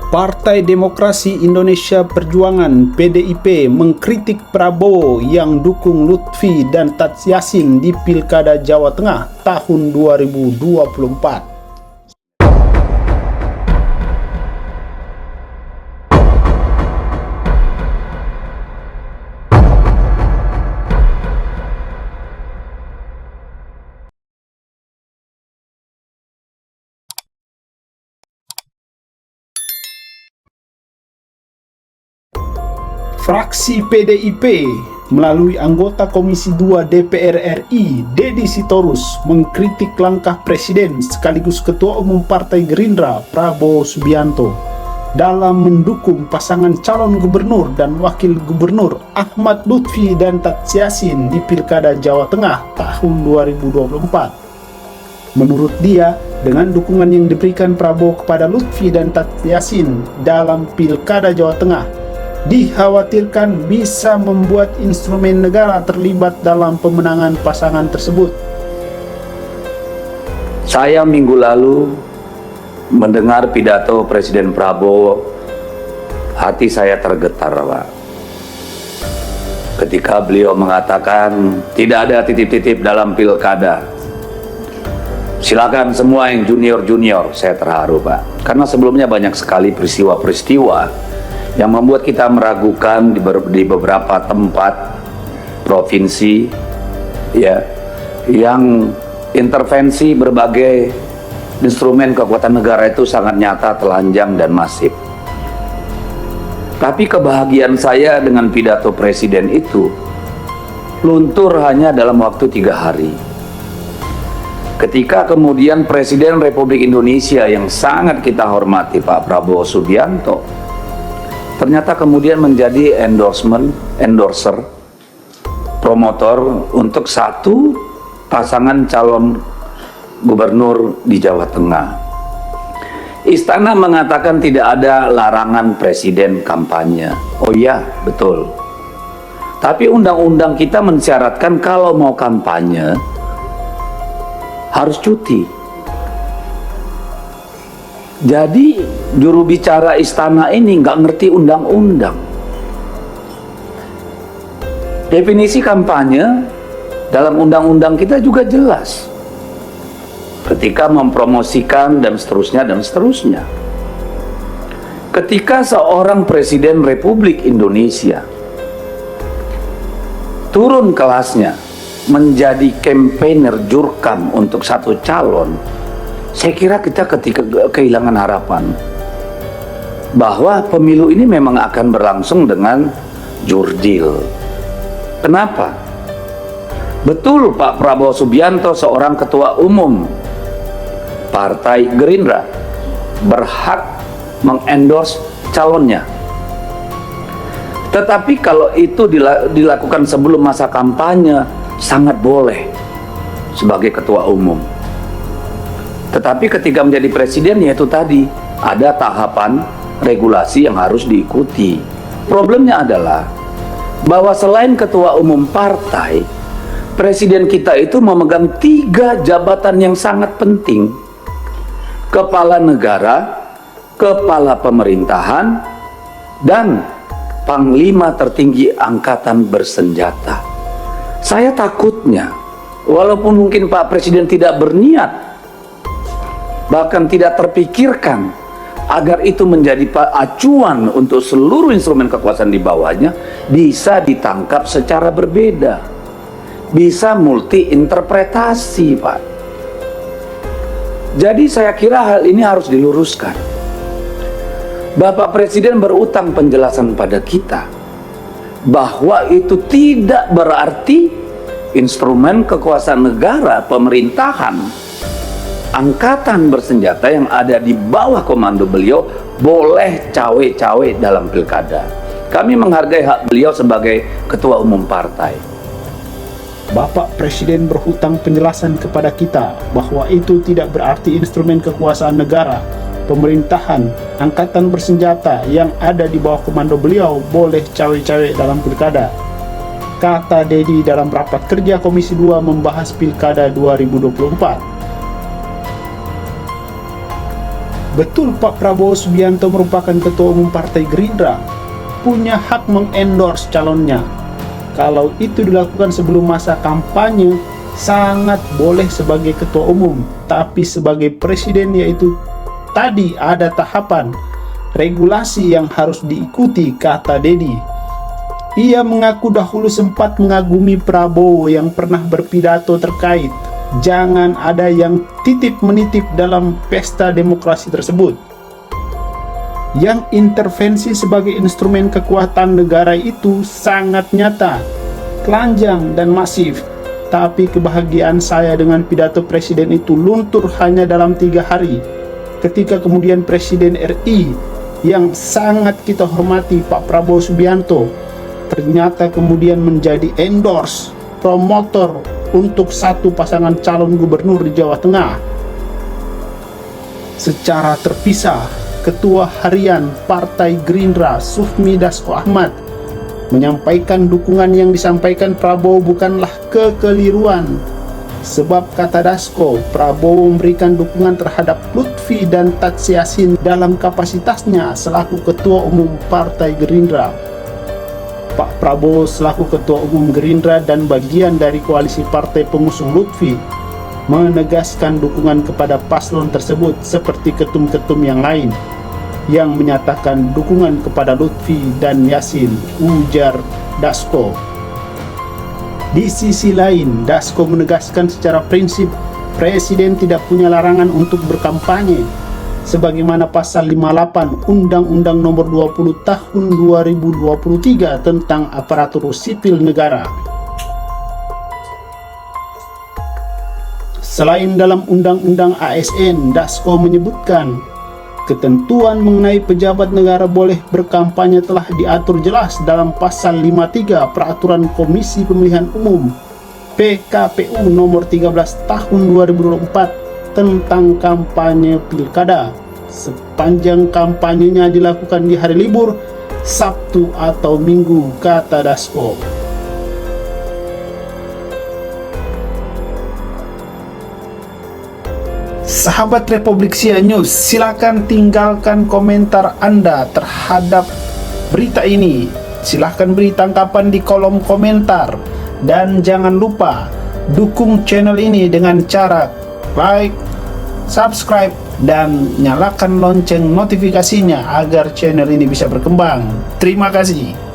Partai Demokrasi Indonesia Perjuangan (PDIP) mengkritik Prabowo yang dukung Lutfi dan Taj Yassin di Pilkada Jawa Tengah tahun 2024. Fraksi PDIP melalui anggota Komisi 2 DPR RI, Deddy Sitorus, mengkritik langkah Presiden sekaligus Ketua Umum Partai Gerindra, Prabowo Subianto, dalam mendukung pasangan calon gubernur dan wakil gubernur Ahmad Lutfi dan Taj Yassin di Pilkada Jawa Tengah tahun 2024. Menurut dia, dengan dukungan yang diberikan Prabowo kepada Lutfi dan Taj Yassin dalam Pilkada Jawa Tengah, dikhawatirkan bisa membuat instrumen negara terlibat dalam pemenangan pasangan tersebut. Saya minggu lalu mendengar pidato Presiden Prabowo, hati saya tergetar, Pak. Ketika beliau mengatakan tidak ada titip-titip dalam pilkada. Silakan semua yang junior-junior, saya terharu, Pak. Karena sebelumnya banyak sekali peristiwa-peristiwa yang membuat kita meragukan di beberapa tempat provinsi, ya, yang intervensi berbagai instrumen kekuatan negara itu sangat nyata, telanjang, dan masif. Tapi kebahagiaan saya dengan pidato Presiden itu luntur hanya dalam waktu 3 hari. Ketika kemudian Presiden Republik Indonesia yang sangat kita hormati, Pak Prabowo Subianto, ternyata kemudian menjadi endorser, promotor untuk satu pasangan calon gubernur di Jawa Tengah. Istana mengatakan tidak ada larangan presiden kampanye. Oh iya, betul. Tapi undang-undang kita mensyaratkan kalau mau kampanye harus cuti. Jadi juru bicara istana ini nggak ngerti undang-undang. Definisi kampanye dalam undang-undang kita juga jelas. Ketika mempromosikan dan seterusnya dan seterusnya. Ketika seorang Presiden Republik Indonesia turun kelasnya menjadi campaigner jurkam untuk satu calon, saya kira kita ketika kehilangan harapan bahwa pemilu ini memang akan berlangsung dengan jurdil. Kenapa? Betul, Pak Prabowo Subianto seorang ketua umum Partai Gerindra berhak mengendorse calonnya. Tetapi kalau itu dilakukan sebelum masa kampanye, sangat boleh sebagai ketua umum. Tetapi ketika menjadi presiden, yaitu tadi ada tahapan regulasi yang harus diikuti. Problemnya adalah bahwa selain ketua umum partai, presiden kita itu memegang 3 jabatan yang sangat penting: kepala negara, kepala pemerintahan, dan panglima tertinggi angkatan bersenjata. Saya takutnya, walaupun mungkin Pak Presiden tidak berniat, bahkan tidak terpikirkan agar itu menjadi acuan untuk seluruh instrumen kekuasaan di bawahnya, bisa ditangkap secara berbeda, bisa multi interpretasi, Pak. Jadi saya kira hal ini harus diluruskan. Bapak Presiden berutang penjelasan pada kita bahwa itu tidak berarti instrumen kekuasaan negara, pemerintahan, angkatan bersenjata yang ada di bawah komando beliau boleh cawe-cawe dalam pilkada. Kami menghargai hak beliau sebagai ketua umum partai. Bapak Presiden berhutang penjelasan kepada kita bahwa itu tidak berarti instrumen kekuasaan negara, pemerintahan, angkatan bersenjata yang ada di bawah komando beliau boleh cawe-cawe dalam pilkada, kata Deddy dalam rapat kerja Komisi 2 membahas Pilkada 2024. Betul Pak Prabowo Subianto merupakan Ketua Umum Partai Gerindra, punya hak mengendorse calonnya. Kalau itu dilakukan sebelum masa kampanye, sangat boleh sebagai Ketua Umum, tapi sebagai Presiden yaitu tadi ada tahapan, regulasi yang harus diikuti, kata Dedi. Ia mengaku dahulu sempat mengagumi Prabowo yang pernah berpidato terkait jangan ada yang titip-menitip dalam pesta demokrasi tersebut. Yang intervensi sebagai instrumen kekuatan negara itu sangat nyata, telanjang dan masif. Tapi kebahagiaan saya dengan pidato presiden itu luntur hanya dalam 3 hari. Ketika kemudian Presiden RI yang sangat kita hormati Pak Prabowo Subianto ternyata kemudian menjadi endorse, promotor untuk satu pasangan calon gubernur di Jawa Tengah. Secara terpisah, Ketua Harian Partai Gerindra Sufmi Dasko Ahmad menyampaikan dukungan yang disampaikan Prabowo bukanlah kekeliruan. Sebab kata Dasko, Prabowo memberikan dukungan terhadap Lutfi dan Tadsy Yassin dalam kapasitasnya selaku Ketua Umum Partai Gerindra. Pak Prabowo selaku Ketua Umum Gerindra dan bagian dari koalisi partai pengusung Lutfi menegaskan dukungan kepada paslon tersebut seperti ketum-ketum yang lain yang menyatakan dukungan kepada Lutfi dan Yassin, ujar Dasko. Di sisi lain, Dasko menegaskan secara prinsip Presiden tidak punya larangan untuk berkampanye sebagaimana pasal 58 Undang-Undang Nomor 20 Tahun 2023 tentang Aparatur Sipil Negara. Selain dalam Undang-Undang ASN, Dasko menyebutkan ketentuan mengenai pejabat negara boleh berkampanye telah diatur jelas dalam pasal 53 Peraturan Komisi Pemilihan Umum PKPU Nomor 13 Tahun 2024 tentang kampanye pilkada, sepanjang kampanyenya dilakukan di hari libur, Sabtu atau Minggu, kata Dasko. Sahabat Republik Sia News, silakan tinggalkan komentar Anda terhadap berita ini. Silahkan beri tanggapan di kolom komentar. Dan jangan lupa dukung channel ini dengan cara like, subscribe, dan nyalakan lonceng notifikasinya agar channel ini bisa berkembang. Terima kasih.